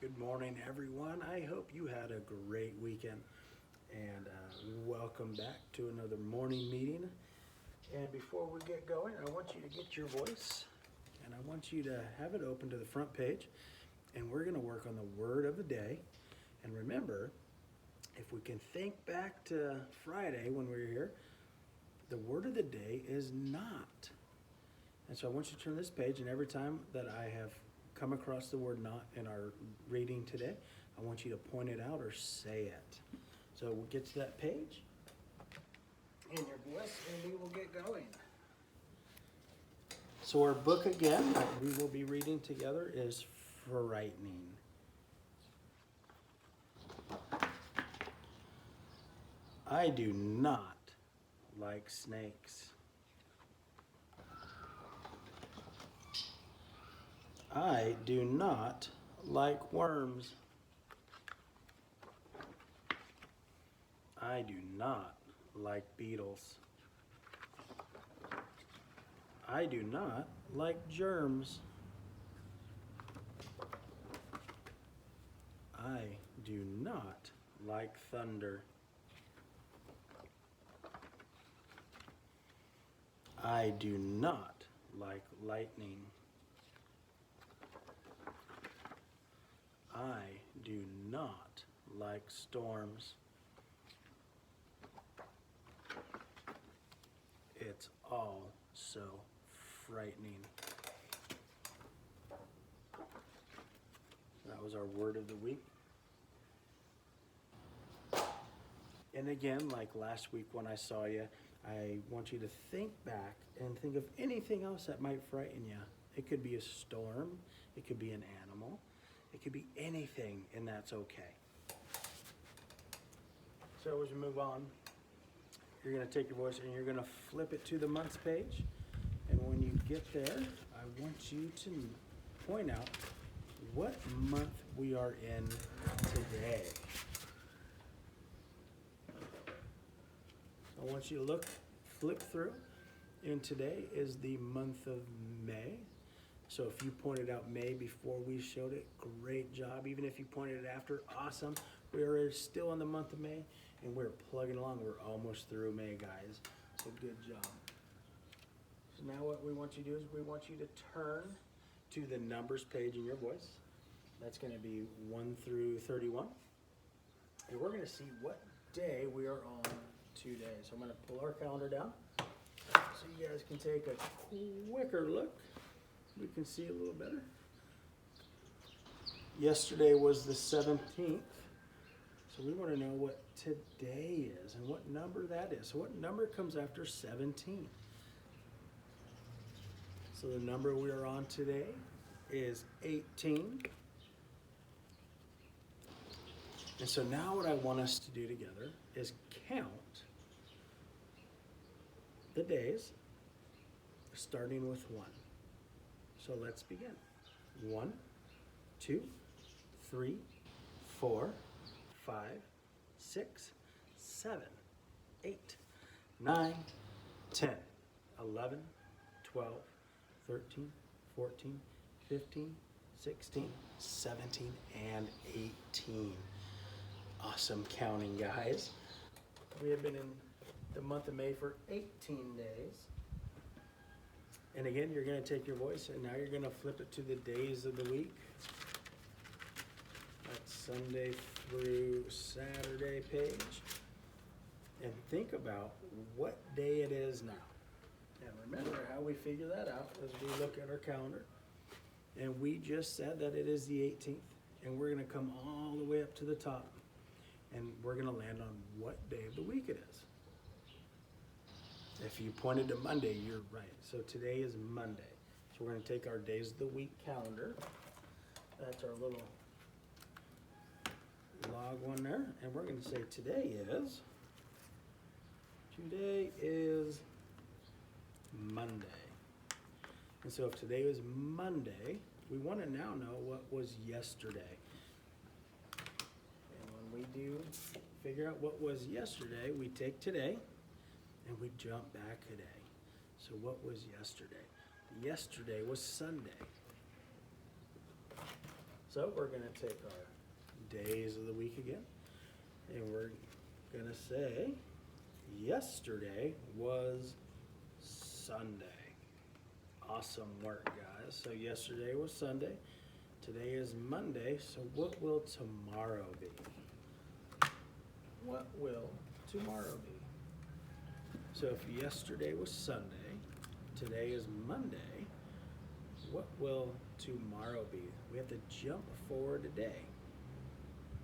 Good morning, everyone. I hope you had a great weekend, and welcome back to another morning meeting. And before we get going, I want you to get your voice, and I want you to have it open to the front page, and we're going to work on the word of the day. And remember, if we can think back to Friday when we were here, the word of the day is not. And so I want you to turn this page, and every time that I have come across the word not in our reading today, I want you to point it out or say it. So we'll get to that page in your voice and we will get going. So our book again that we will be reading together is Frightening. I do not like snakes. I do not like worms. I do not like beetles. I do not like germs. I do not like thunder. I do not like lightning. I do not like storms. It's all so frightening. That was our word of the week. And again, like last week when I saw you, I want you to think back and think of anything else that might frighten you. It could be a storm, it could be an animal, it could be anything, and that's okay. So as we move on, you're going to take your voice and you're going to flip it to the months page. And when you get there, I want you to point out what month we are in today. I want you to flip through, and today is the month of May. So if you pointed out May before we showed it, great job. Even if you pointed it after, awesome. We are still in the month of May, and we're plugging along. We're almost through May, guys. So good job. So now what we want you to do is we want you to turn to the numbers page in your voice. That's going to be 1 through 31. And we're going to see what day we are on today. So I'm going to pull our calendar down so you guys can take a quicker look. We can see a little better. Yesterday was the 17th. So we want to know what today is and what number that is. So what number comes after 17? So the number we are on today is 18. And so now what I want us to do together is count the days starting with 1. So let's begin. 1, 2, 3, 4, 5, 6, 7, 8, 9, 10, 11, 12, 13, 14, 15, 16, 17, and 18. Awesome counting, guys. We have been in the month of May for 18 days. And again, you're going to take your voice and now you're going to flip it to the days of the week. That's Sunday through Saturday page. And think about what day it is now. And remember how we figure that out as we look at our calendar. And we just said that it is the 18th. And we're going to come all the way up to the top. And we're going to land on what day of the week it is. If you pointed to Monday, you're right. So today is Monday. So we're going to take our days of the week calendar. That's our little log one there. And we're going to say today is Monday. And so if today was Monday, we want to now know what was yesterday. And when we do figure out what was yesterday, we take today and we jump back a day. So what was yesterday? Yesterday was Sunday. So we're gonna take our days of the week again, and we're gonna say, yesterday was Sunday. Awesome work, guys. So yesterday was Sunday. Today is Monday, so what will tomorrow be? What will tomorrow be? So if yesterday was Sunday, today is Monday, what will tomorrow be? We have to jump forward a day.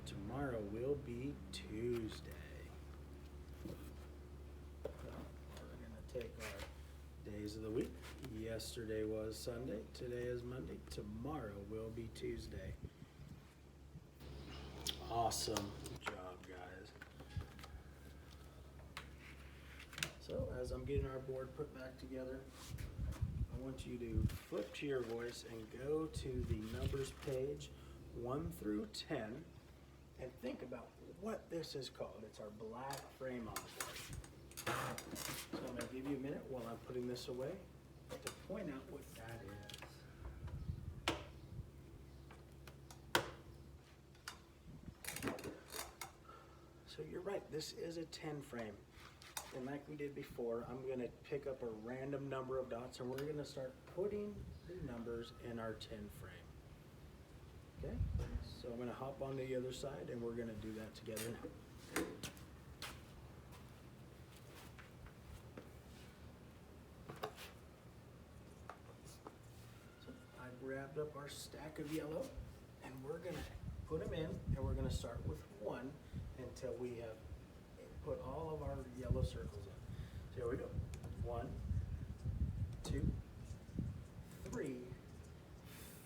Tomorrow will be Tuesday. So we're gonna take our days of the week. Yesterday was Sunday, today is Monday, tomorrow will be Tuesday. Awesome job, guys. So as I'm getting our board put back together, I want you to flip to your voice and go to the numbers page 1 through 10 and think about what this is called. It's our black frame on the board. So I'm going to give you a minute while I'm putting this away to point out what that is. So you're right, this is a 10 frame. And like we did before, I'm going to pick up a random number of dots and we're going to start putting the numbers in our 10 frame. Okay? So I'm going to hop on the other side and we're going to do that together now. Grabbed up our stack of yellow and we're gonna put them in and we're gonna start with 1 until we have put all of our yellow circles in. So here we go. 1, 2, 3,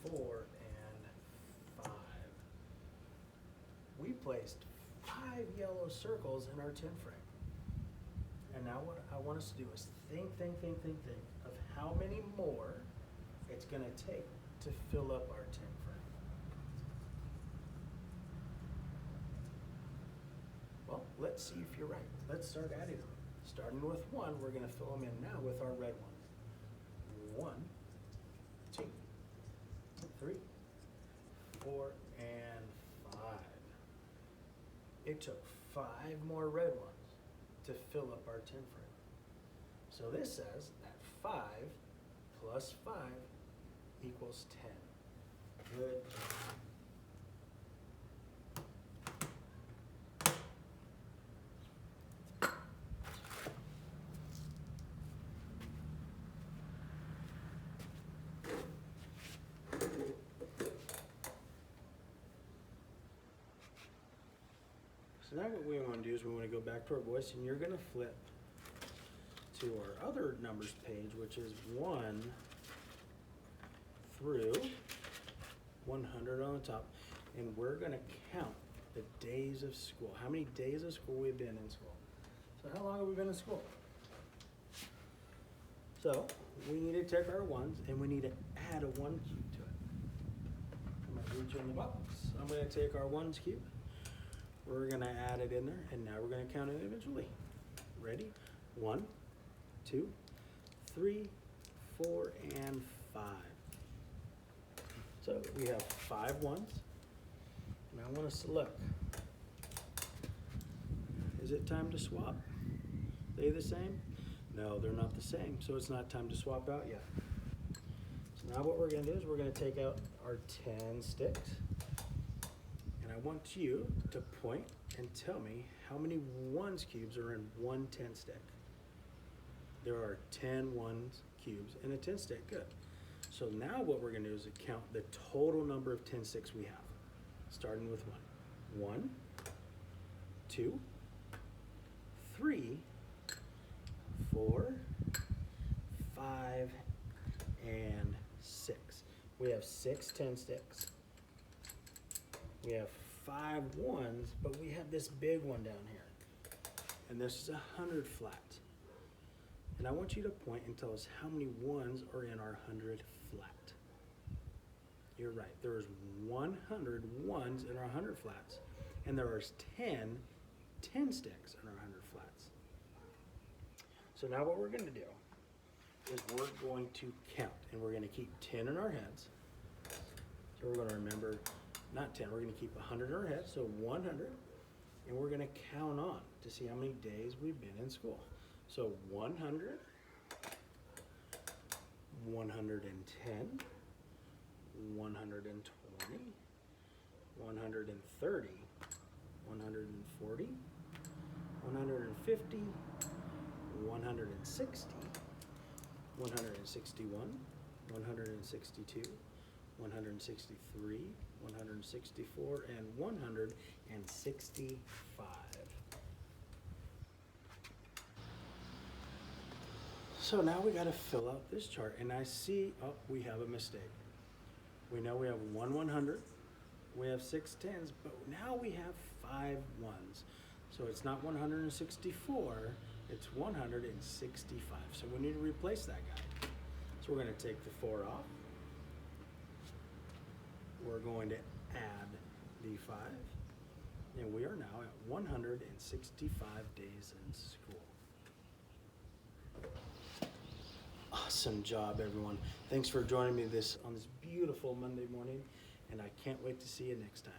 4, and 5. We placed 5 yellow circles in our 10 frame. And now what I want us to do is think of how many more it's gonna take to fill up our 10 frame. Well, let's see if you're right. Let's start adding them. Starting with 1, we're going to fill them in now with our red ones. 1, 2, 3, 4, and 5. It took 5 more red ones to fill up our 10 frame. So this says that 5 plus 5 equals 10. Good job. So now what we want to do is we want to go back to our voice and you're going to flip to our other numbers page, which is 1 through 100 on the top, and we're going to count the days of school. How many days of school we've been in school. So how long have we been in school? So we need to take our ones and we need to add a 1 cube to it. I'm going to reach in the box. I'm going to take our 1's cube. We're going to add it in there, and now we're going to count it individually. Ready? 1, 2, 3, 4, and 5. So we have 5 ones. Now I want us to look. Is it time to swap? They the same? No, they're not the same, so it's not time to swap out yet. So now what we're going to do is we're going to take out our 10 sticks. And I want you to point and tell me how many 1's cubes are in one 10 stick. There are 10 1's cubes in a 10 stick. Good. So now what we're going to do is count the total number of 10 sticks we have, starting with 1. 1, 2, 3, 4, 5, and 6. We have 6 10 sticks. We have 5 1's, but we have this big one down here. And this is 100 flat. And I want you to point and tell us how many 1's are in our 100 flat. You're right, there's 100 1's in our 100 flats. And there are 10 10 sticks in our 100 flats. So now what we're going to do is we're going to count, and we're going to keep 10 in our heads. So we're going to remember not 10, we're gonna keep 100 in our head, so 100. And we're gonna count on to see how many days we've been in school. So 100, 110, 120, 130, 140, 150, 160, 161, 162, 163, 164, and 165. So now we got to fill out this chart, and I see, oh, we have a mistake. We know we have 100, we have 6 10s, but now we have 5 1s. So it's not 164, it's 165. So we need to replace that guy. So we're going to take the 4 off. We're going to add the 5, and we are now at 165 days in school. Awesome job, everyone. Thanks for joining me on this beautiful Monday morning, and I can't wait to see you next time.